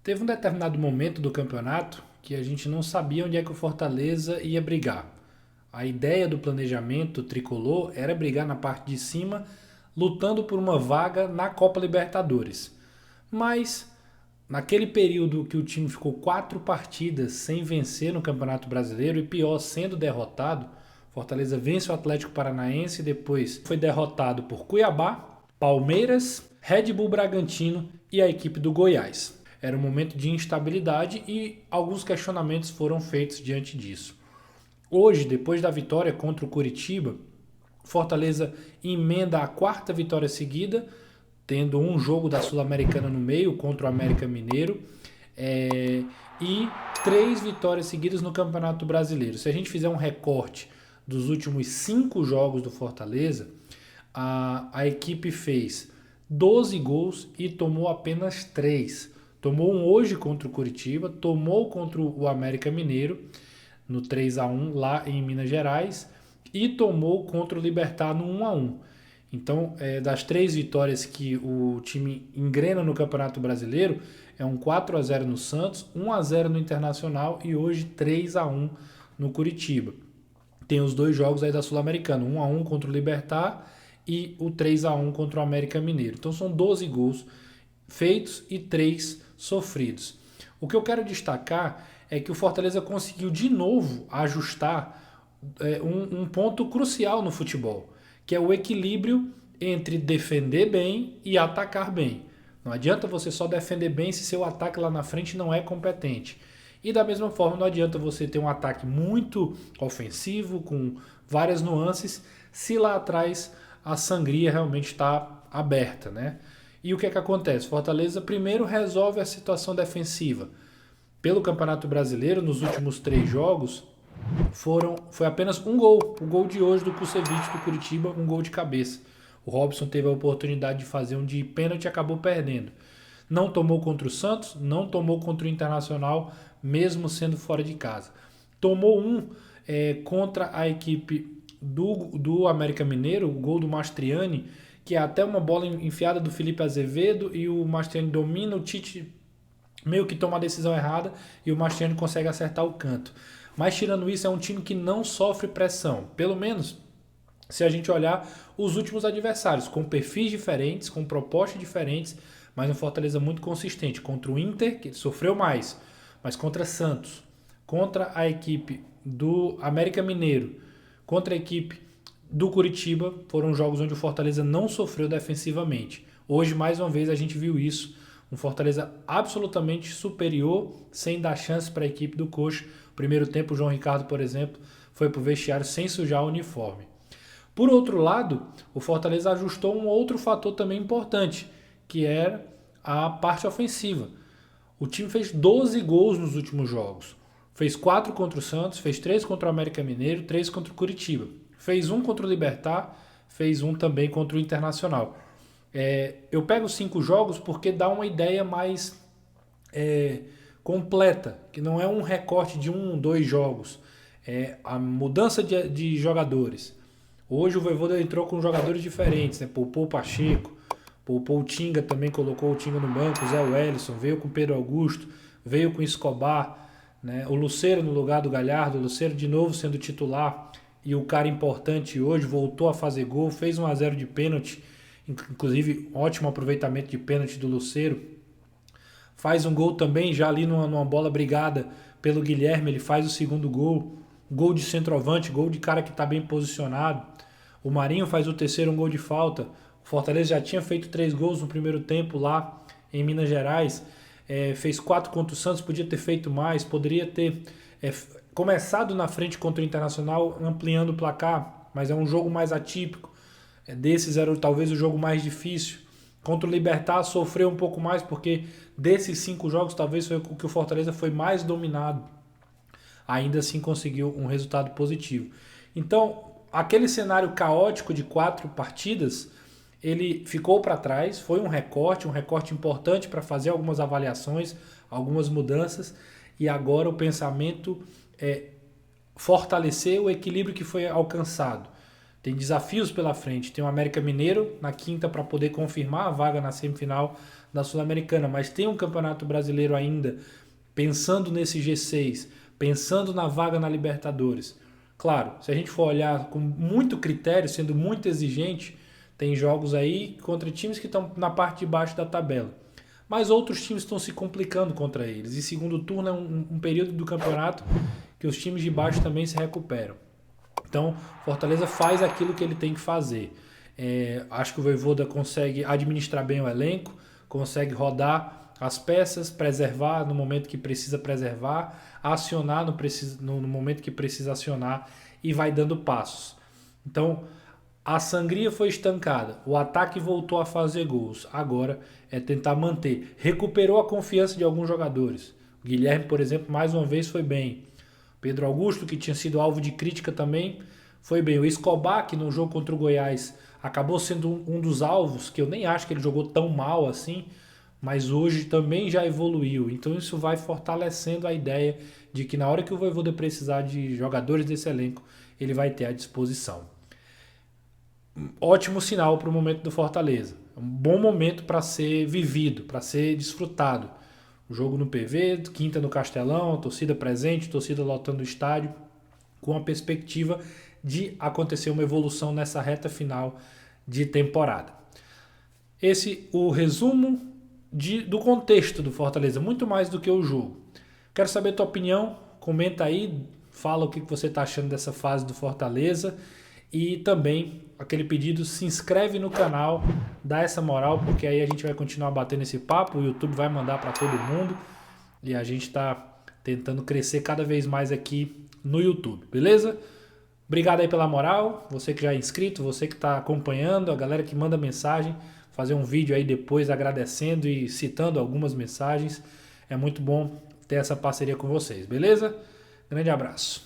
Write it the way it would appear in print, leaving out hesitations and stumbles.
Teve um determinado momento do campeonato que a gente não sabia onde é que o Fortaleza ia brigar. A ideia do planejamento tricolor era brigar na parte de cima, lutando por uma vaga na Copa Libertadores. Mas naquele período que o time ficou 4 partidas sem vencer no Campeonato Brasileiro e pior, sendo derrotado, Fortaleza vence o Atlético Paranaense e depois foi derrotado por Cuiabá, Palmeiras, Red Bull Bragantino e a equipe do Goiás. Era um momento de instabilidade e alguns questionamentos foram feitos diante disso. Hoje, depois da vitória contra o Coritiba, Fortaleza emenda a 4ª vitória seguida, tendo um jogo da Sul-Americana no meio contra o América Mineiro e 3 vitórias seguidas no Campeonato Brasileiro. Se a gente fizer um recorte dos últimos 5 jogos do Fortaleza, a equipe fez 12 gols e tomou apenas 3. Tomou um hoje contra o Coritiba, tomou contra o América Mineiro, no 3-1 lá em Minas Gerais, e tomou contra o Libertad no 1-1. Então, das 3 vitórias que o time engrena no Campeonato Brasileiro, é um 4-0 no Santos, 1-0 no Internacional e hoje 3-1 no Curitiba. Tem os 2 jogos aí da Sul-Americana, 1-1 contra o Libertad e o 3-1 contra o América Mineiro. Então são 12 gols feitos e 3 sofridos. O que eu quero destacar é que o Fortaleza conseguiu de novo ajustar um ponto crucial no futebol, que é o equilíbrio entre defender bem e atacar bem. Não adianta você só defender bem se seu ataque lá na frente não é competente. E da mesma forma, não adianta você ter um ataque muito ofensivo, com várias nuances, se lá atrás a sangria realmente está aberta, né? E o que é que acontece? Fortaleza primeiro resolve a situação defensiva. Pelo Campeonato Brasileiro, nos últimos 3 jogos, foi apenas um gol. O gol de hoje do Kusevich do Curitiba, um gol de cabeça. O Robson teve a oportunidade de fazer um de pênalti e acabou perdendo. Não tomou contra o Santos, não tomou contra o Internacional, mesmo sendo fora de casa. Tomou contra a equipe do América Mineiro, o gol do Mastriani, que é até uma bola enfiada do Felipe Azevedo e o Mastriani domina, o Tite meio que toma a decisão errada e o Mastriani consegue acertar o canto. Mas tirando isso, é um time que não sofre pressão. Pelo menos se a gente olhar os últimos adversários, com perfis diferentes, com propostas diferentes, mas um Fortaleza muito consistente. Contra o Inter, que sofreu mais, mas contra Santos, contra a equipe do América Mineiro, contra a equipe do Curitiba, foram jogos onde o Fortaleza não sofreu defensivamente. Hoje, mais uma vez, a gente viu isso. Um Fortaleza absolutamente superior, sem dar chance para a equipe do Coxa. Primeiro tempo, o João Ricardo, por exemplo, foi para o vestiário sem sujar o uniforme. Por outro lado, o Fortaleza ajustou um outro fator também importante, que era a parte ofensiva. O time fez 12 gols nos últimos jogos. Fez 4 contra o Santos, fez 3 contra o América Mineiro, 3 contra o Curitiba. Fez 1 contra o Libertad, fez 1 também contra o Internacional. Eu pego 5 jogos porque dá uma ideia mais completa, que não é um recorte de 1, 2 jogos. É a mudança de jogadores. Hoje o Vojvoda entrou com jogadores diferentes, né? Poupou o Pacheco, poupou o Tinga, também colocou o Tinga no banco, o Zé Wellison, veio com o Pedro Augusto, veio com o Escobar, né? O Lucero no lugar do Galhardo, o Lucero de novo sendo titular e o cara importante hoje, voltou a fazer gol, fez 1-0 de pênalti, inclusive ótimo aproveitamento de pênalti do Lucero. Faz um gol também, já ali numa bola brigada pelo Guilherme, ele faz o segundo gol. Gol de centroavante, gol de cara que está bem posicionado. O Marinho faz o terceiro, um gol de falta. O Fortaleza já tinha feito 3 gols no primeiro tempo lá em Minas Gerais. Fez 4 contra o Santos, podia ter feito mais. Poderia ter começado na frente contra o Internacional, ampliando o placar. Mas é um jogo mais atípico. Desses era talvez o jogo mais difícil. Contra o Libertad sofreu um pouco mais, porque desses 5 jogos talvez foi o que o Fortaleza foi mais dominado. Ainda assim conseguiu um resultado positivo. Então, aquele cenário caótico de 4 partidas, ele ficou para trás, foi um recorte importante para fazer algumas avaliações, algumas mudanças, e agora o pensamento é fortalecer o equilíbrio que foi alcançado. tem desafios pela frente. Tem o América Mineiro na quinta para poder confirmar a vaga na semifinal da Sul-Americana, mas tem um Campeonato Brasileiro ainda, pensando nesse G6, pensando na vaga na Libertadores. Claro, se a gente for olhar com muito critério, sendo muito exigente, tem jogos aí contra times que estão na parte de baixo da tabela. Mas outros times estão se complicando contra eles. E segundo turno é um período do campeonato que os times de baixo também se recuperam. Então, Fortaleza faz aquilo que ele tem que fazer. Acho que o Vojvoda consegue administrar bem o elenco, consegue rodar as peças, preservar no momento que precisa preservar, acionar no momento que precisa acionar e vai dando passos. Então, a sangria foi estancada, o ataque voltou a fazer gols. Agora é tentar manter. Recuperou a confiança de alguns jogadores. O Guilherme, por exemplo, mais uma vez foi bem. Pedro Augusto, que tinha sido alvo de crítica também, foi bem. O Escobar, que no jogo contra o Goiás acabou sendo um dos alvos, que eu nem acho que ele jogou tão mal assim, mas hoje também já evoluiu. Então isso vai fortalecendo a ideia de que na hora que o Vojvoda precisar de jogadores desse elenco, ele vai ter à disposição. Ótimo sinal para o momento do Fortaleza. Um bom momento para ser vivido, para ser desfrutado. O jogo no PV, quinta no Castelão, torcida presente, torcida lotando o estádio, com a perspectiva de acontecer uma evolução nessa reta final de temporada. Esse o resumo do contexto do Fortaleza, muito mais do que o jogo. Quero saber a tua opinião, comenta aí, fala o que você está achando dessa fase do Fortaleza e também aquele pedido, se inscreve no canal, dá essa moral, porque aí a gente vai continuar batendo esse papo, o YouTube vai mandar para todo mundo e a gente está tentando crescer cada vez mais aqui no YouTube, beleza? Obrigado aí pela moral, você que já é inscrito, você que está acompanhando, a galera que manda mensagem, fazer um vídeo aí depois agradecendo e citando algumas mensagens. É muito bom ter essa parceria com vocês, beleza? Grande abraço.